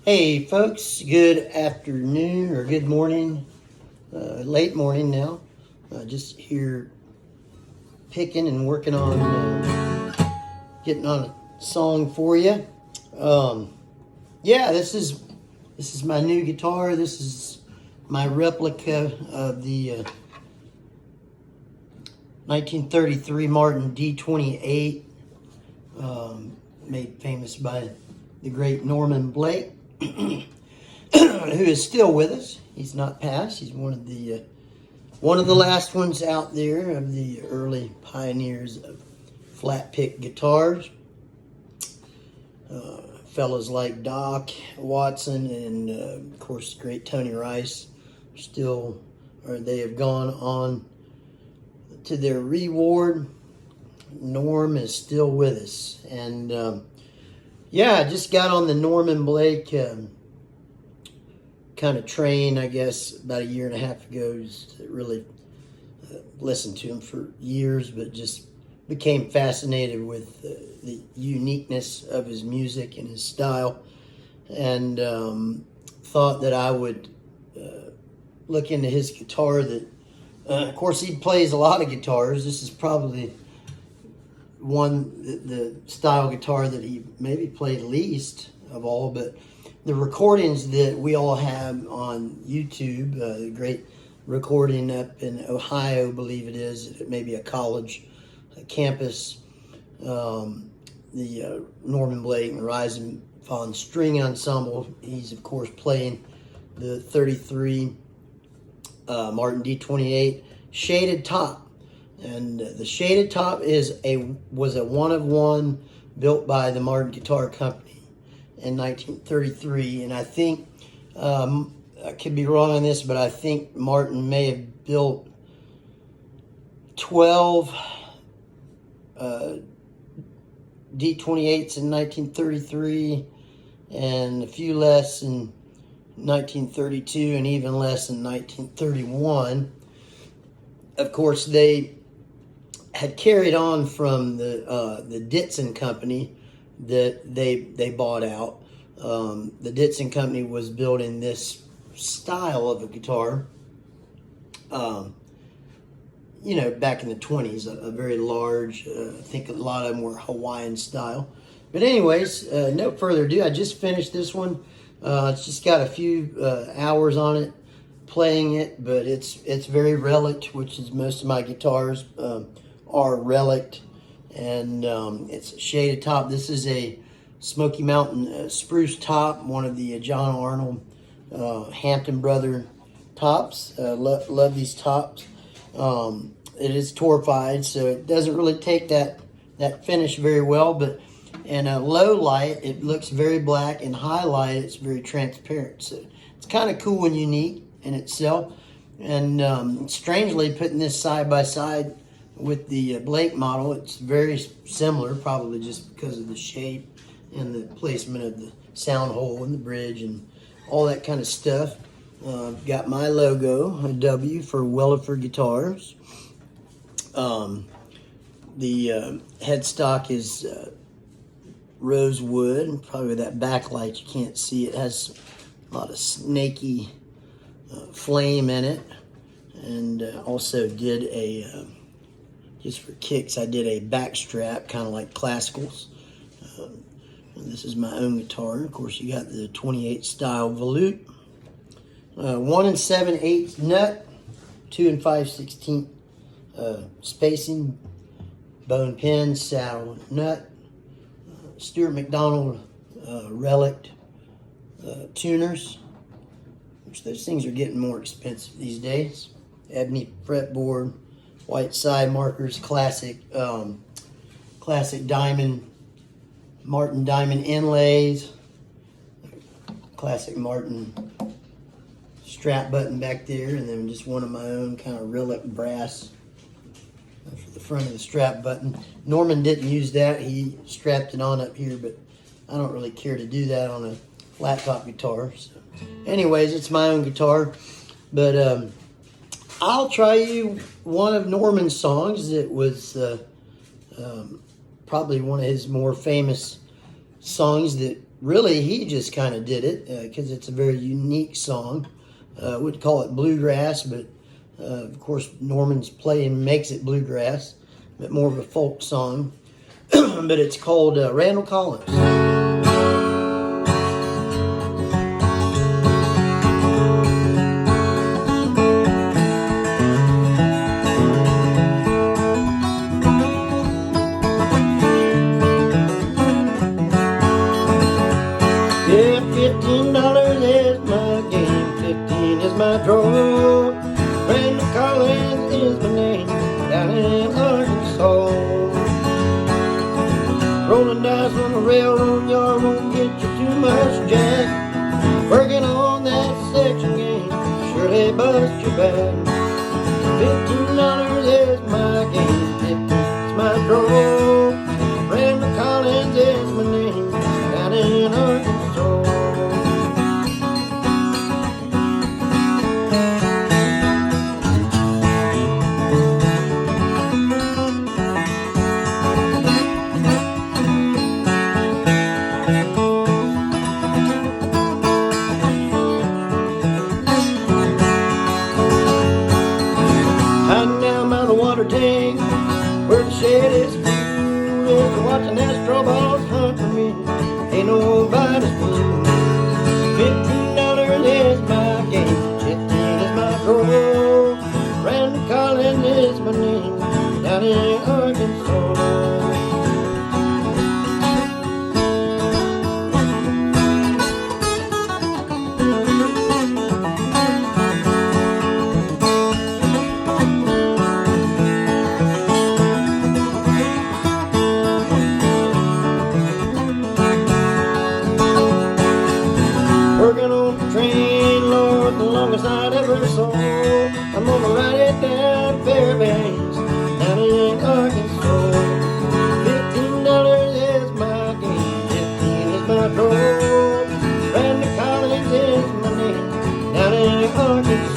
Hey folks, good afternoon or good morning, late morning now. Just here picking and working on getting on a song for you. Yeah, this is my new guitar. This is my replica of the 1933 Martin D28, made famous by the great Norman Blake. Who is still with us. He's not passed. He's one of the last ones out there of the early pioneers of flat pick guitars. Fellas like Doc Watson and of course great Tony Rice they have gone on to their reward. Norm is still with us, and yeah, I just got on the Norman Blake kind of train, I guess, about a year and a half ago. Just really listened to him for years, but just became fascinated with the uniqueness of his music and his style, and thought that I would look into his guitar. That, of course, he plays a lot of guitars. This is probably the style guitar that he maybe played least of all, but the recordings that we all have on YouTube, the great recording up in Ohio, I believe it is, maybe a college campus, the Norman Blake and Rise and Fall String Ensemble. He's of course playing the 33 Martin D28 shaded top. And the shaded top was a one-of-one built by the Martin Guitar Company in 1933. And I think, I could be wrong on this, but I think Martin may have built 12 D28s in 1933 and a few less in 1932 and even less in 1931. Of course, they had carried on from the Ditson Company that they bought out. The Ditson Company was building this style of a guitar, back in the 20s, a very large, I think a lot of them were Hawaiian style. But anyways, no further ado, I just finished this one. It's just got a few hours on it playing it, but it's very relict, which is most of my guitars are relict, and it's a shaded top. This is a Smoky Mountain spruce top, one of the John Arnold Hampton brother tops. Love these tops. It is torfied, so it doesn't really take that finish very well, but in a low light it looks very black, and high light it's very transparent, so it's kind of cool and unique in itself. And strangely, putting this side by side with the Blake model, it's very similar, probably just because of the shape and the placement of the sound hole and the bridge and all that kind of stuff. Got my logo, a W for Williford guitars. The headstock is rosewood, probably with that backlight you can't see. It has a lot of snaky flame in it, and also did a just for kicks, I did a back strap, kind of like classicals. This is my own guitar. Of course, you got the 28 style volute, 1 7/8 nut, 2 5/16 spacing, bone pin, saddle nut, Stuart McDonald relic tuners, which those things are getting more expensive these days. Ebony fretboard, white side markers, classic diamond, Martin diamond inlays, classic Martin strap button back there, and then just one of my own kind of relic brass for the front of the strap button. Norman didn't use that. He strapped it on up here, but I don't really care to do that on a flat top guitar. So anyways, it's my own guitar, but I'll try you one of Norman's songs that was probably one of his more famous songs that really, he just kind of did it because it's a very unique song. We'd call it bluegrass, but of course, Norman's playing makes it bluegrass, but more of a folk song. But it's called Randall Collins. Yeah, $15 is my game, 15 is my draw. Randall Collins is my name, down in Arkansas. Rolling dice on the railroad yard won't get you too much jack. Working on that section game, surely bust your back. $15 is my game, 15 is my draw. Randall Collins is my name, down in Arkansas. Hiding down by the water tank, where the shade is cool, after watching that straw balls hunt for me, ain't nobody's fool. $15 is my game, 15 is my draw. Randall Collins is my name, down in Arkansas. Working on the train, Lord, the longest I'd ever saw. I'm gonna ride it down to Fairbanks, down in Arkansas. $15 is my game, 15 is my draw. Randall Collins is my name, down in Arkansas.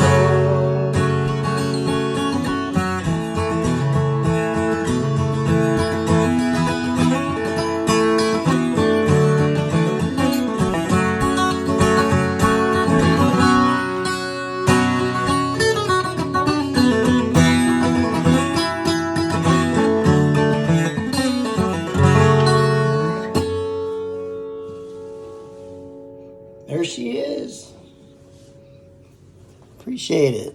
There she is. Appreciate it.